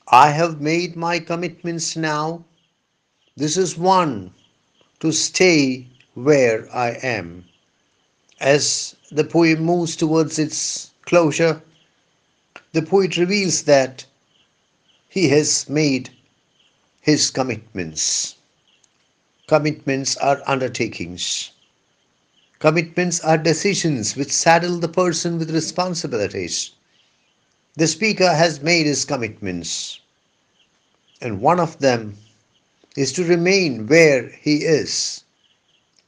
I have made my commitments now. This is one to stay where I am. As the poem moves towards its closure, the poet reveals that he has made his commitments. Commitments are undertakings. Commitments are decisions which saddle the person with responsibilities. The speaker has made his commitments, and one of them is to remain where he is,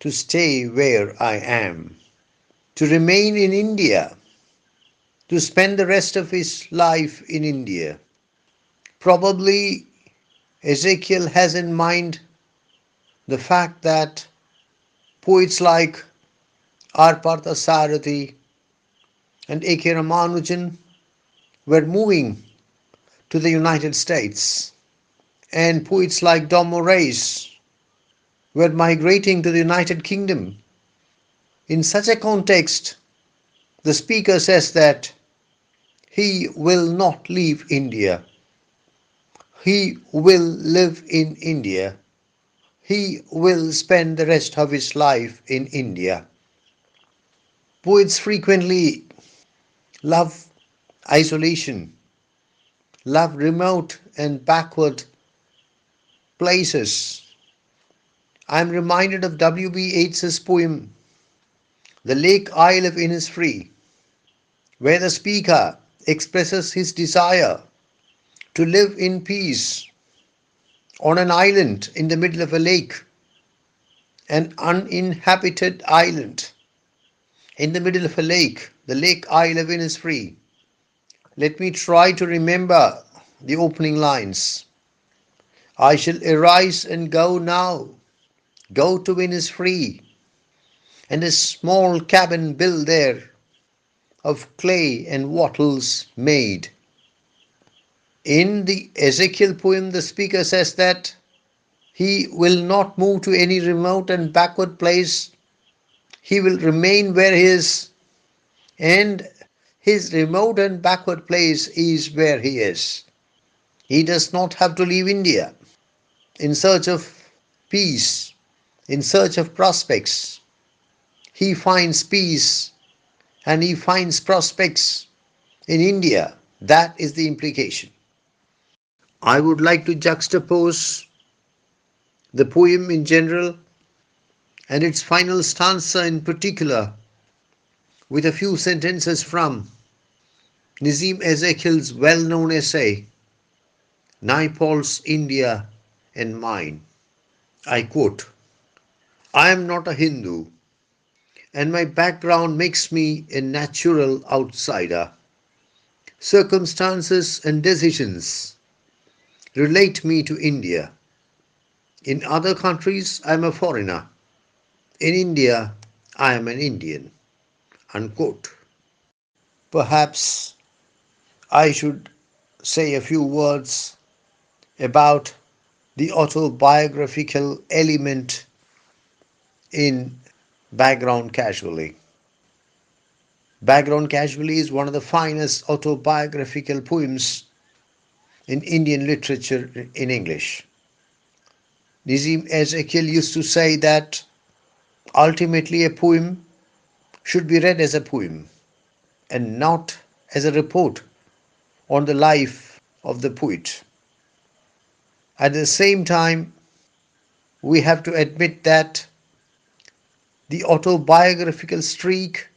to stay where I am, to remain in India, to spend the rest of his life in India. Probably Ezekiel has in mind the fact that poets like R. Parthasarathi and A.K. Ramanujan were moving to the United States, and poets like Dom Moraes were migrating to the United Kingdom. In such a context, the speaker says that he will not leave India. He will live in India. He will spend the rest of his life in India. Poets frequently love isolation, love remote and backward places. I am reminded of W.B. Yeats's poem, The Lake Isle of Innisfree, where the speaker expresses his desire to live in peace on an island in the middle of a lake, an uninhabited island in the middle of a lake, the Lake Isle of Innisfree. Let me try to remember the opening lines. I shall arise and go now, go to Innisfree, and a small cabin built there of clay and wattles made. In the Ezekiel poem, the speaker says that he will not move to any remote and backward place. He will remain where he is, and his remote and backward place is where he is. He does not have to leave India in search of peace, in search of prospects. He finds peace and he finds prospects in India. That is the implication. I would like to juxtapose the poem in general and its final stanza in particular with a few sentences from Nissim Ezekiel's well-known essay, Naipaul's India and Mine. I quote, I am not a Hindu, and my background makes me a natural outsider. Circumstances and decisions relate me to India. In other countries, I am a foreigner. In India, I am an Indian. Unquote. Perhaps I should say a few words about the autobiographical element in Background Casually. Background Casually is one of the finest autobiographical poems in Indian literature in English. Nissim Ezekiel used to say that ultimately a poem should be read as a poem and not as a report on the life of the poet. At the same time, we have to admit that the autobiographical streak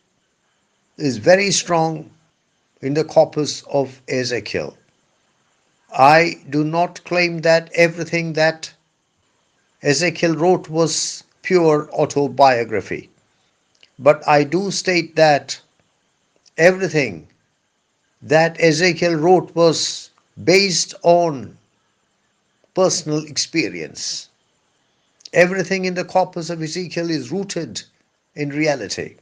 is very strong in the corpus of Ezekiel. I do not claim that everything that Ezekiel wrote was pure autobiography, but I do state that everything that Ezekiel wrote was based on personal experience. Everything in the corpus of Ezekiel is rooted in reality.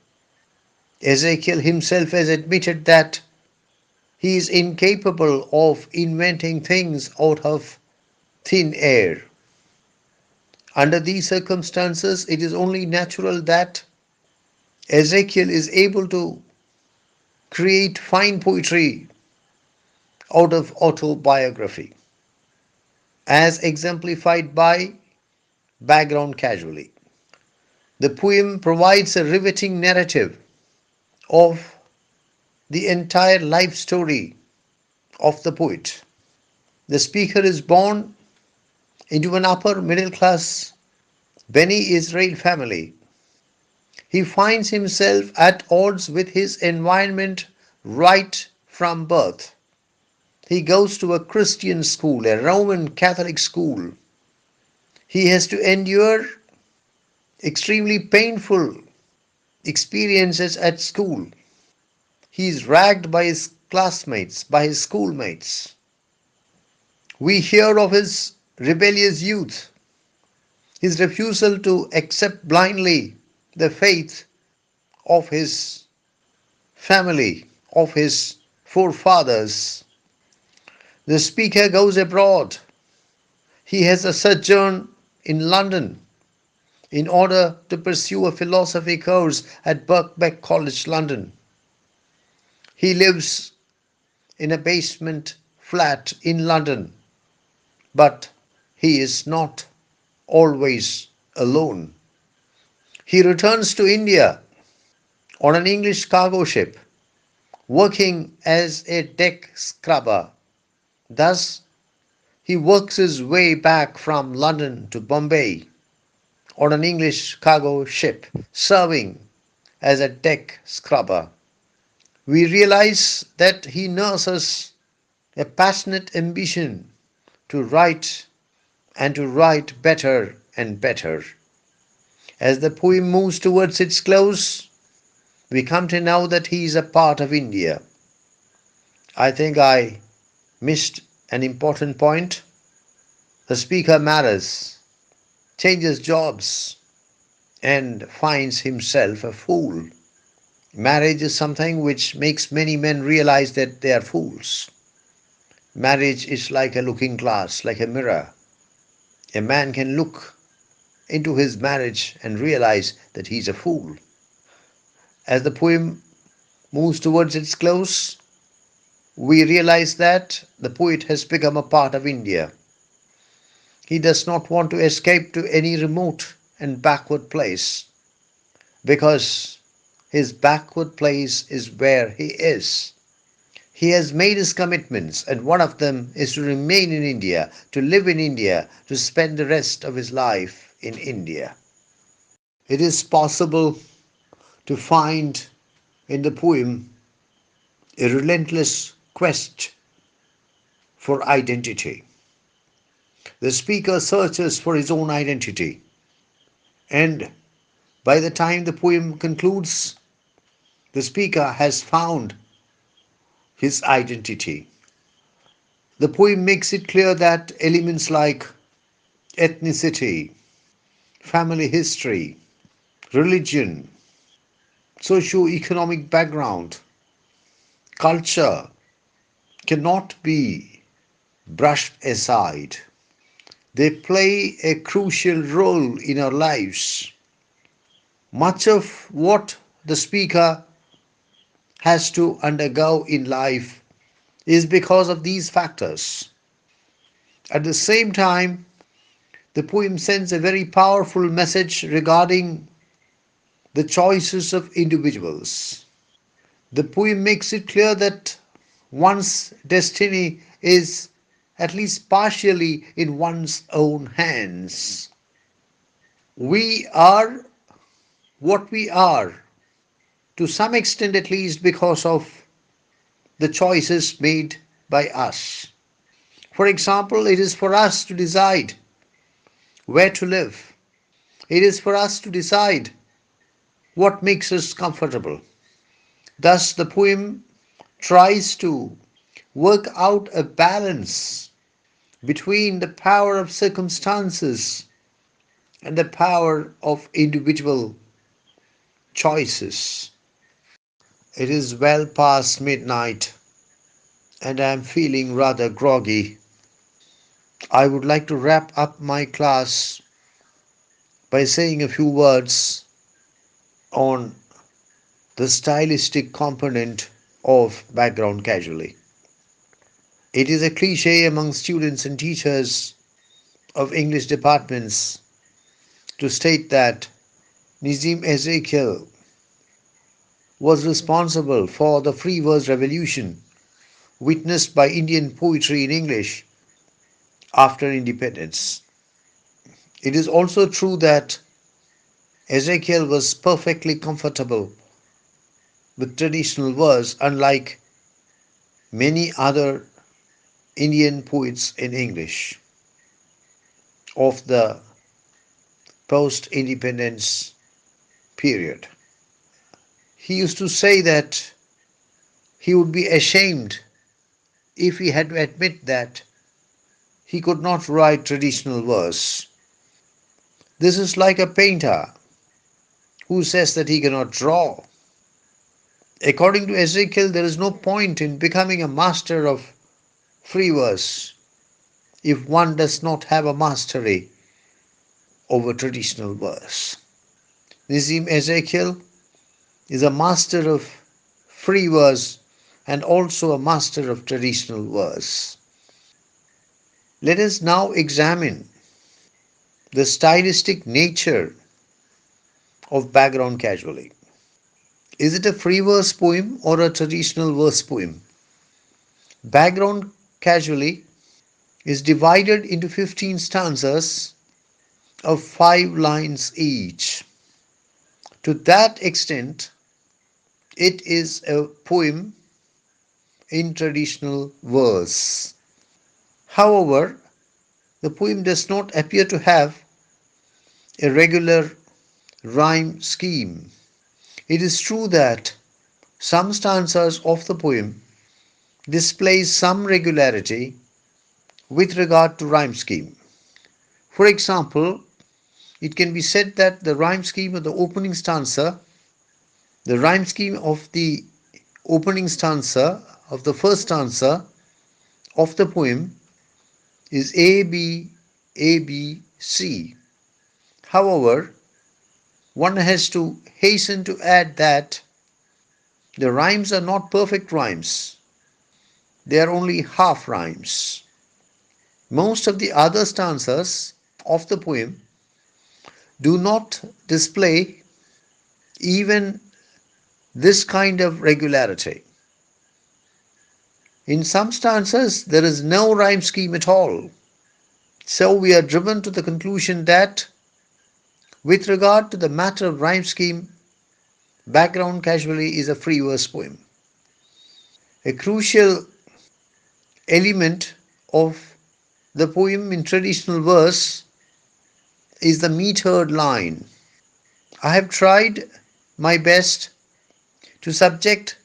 Ezekiel himself has admitted that he is incapable of inventing things out of thin air. Under these circumstances, it is only natural that Ezekiel is able to create fine poetry out of autobiography. as exemplified by background casually. The poem provides a riveting narrative of the entire life story of the poet. The speaker is born into an upper middle class Beni Israel family. He finds himself at odds with his environment right from birth. He goes to a Christian school, a Roman Catholic school. He has to endure extremely painful experiences at school. He is ragged by his classmates, by his schoolmates. We hear of his rebellious youth, his refusal to accept blindly the faith of his family, of his forefathers. The speaker goes abroad. He has a sojourn in London in order to pursue a philosophy course at Birkbeck College, London. He lives in a basement flat in London, but he is not always alone. He returns to India on an English cargo ship, working as a deck scrubber. Thus, he works his way back from London to Bombay on an English cargo ship, serving as a deck scrubber. We realize that he nurses a passionate ambition to write and to write better and better. As the poem moves towards its close, we come to know that he is a part of India. I think I missed an important point. The speaker marries, changes jobs, and finds himself a fool. Marriage is something which makes many men realize that they are fools. Marriage is like a looking glass, like a mirror. A man can look into his marriage and realize that he is a fool. As the poem moves towards its close, we realize that the poet has become a part of India. He does not want to escape to any remote and backward place because his backward place is where he is. He has made his commitments, and one of them is to remain in India, to live in India, to spend the rest of his life in India. It is possible to find in the poem a relentless quest for identity. The speaker searches for his own identity, and by the time the poem concludes, the speaker has found his identity. The poem makes it clear that elements like ethnicity, family history, religion, socio-economic background, culture cannot be brushed aside. They play a crucial role in our lives. Much of what the speaker has to undergo in life is because of these factors. At the same time, the poem sends a very powerful message regarding the choices of individuals. The poem makes it clear that one's destiny is at least partially in one's own hands. We are what we are, to some extent at least, because of the choices made by us. For example, it is for us to decide where to live. It is for us to decide what makes us comfortable. Thus, the poem tries to work out a balance between the power of circumstances and the power of individual choices. It is well past midnight and I am feeling rather groggy. I would like to wrap up my class by saying a few words on the stylistic component of background casually. It is a cliche among students and teachers of English departments to state that Nissim Ezekiel was responsible for the free verse revolution witnessed by Indian poetry in English after independence. It is also true that Ezekiel was perfectly comfortable with traditional verse, unlike many other Indian poets in English of the post independence period. He used to say that he would be ashamed if he had to admit that he could not write traditional verse. This is like a painter who says that he cannot draw. According to Ezekiel, there is no point in becoming a master of free verse if one does not have a mastery over traditional verse. Nissim Ezekiel is a master of free verse and also a master of traditional verse. Let us now examine the stylistic nature of background casually. Is it a free verse poem or a traditional verse poem? Background casually is divided into 15 stanzas of 5 lines each. To that extent, it is a poem in traditional verse. However, the poem does not appear to have a regular rhyme scheme. It is true that some stanzas of the poem display some regularity with regard to rhyme scheme. For example, it can be said that the rhyme scheme of the opening stanza, the rhyme scheme of the opening stanza of the first stanza of the poem is A B A B C. However, one has to hasten to add that the rhymes are not perfect rhymes. They are only half rhymes. Most of the other stanzas of the poem do not display even this kind of regularity. In some stanzas, there is no rhyme scheme at all. So we are driven to the conclusion that, with regard to the matter of rhyme scheme, Background Casually is a free verse poem. A crucial element of the poem in traditional verse is the metered line. I have tried my best to subject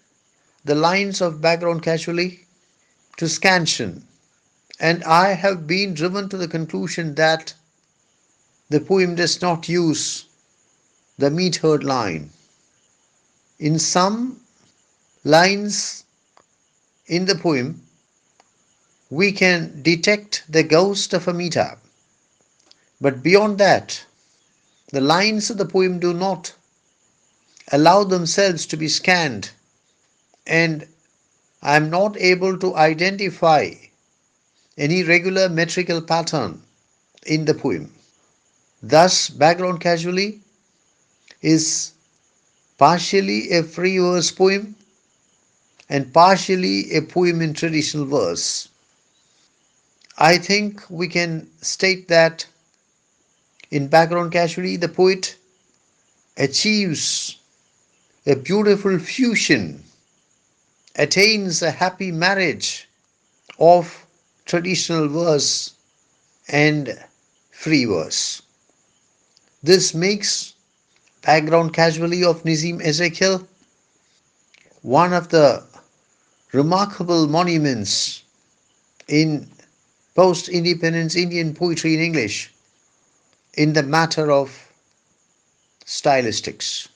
the lines of Background Casually to scansion, and I have been driven to the conclusion that the poem does not use the metered line. In some lines in the poem, we can detect the ghost of a meter, but beyond that, the lines of the poem do not allow themselves to be scanned, and I am not able to identify any regular metrical pattern in the poem. Thus, Background Casually is partially a free verse poem and partially a poem in traditional verse. I think we can state that in Background Casually, the poet achieves a beautiful fusion, attains a happy marriage of traditional verse and free verse. This makes Background Casually of Nissim Ezekiel one of the remarkable monuments in post independence Indian poetry in English in the matter of stylistics.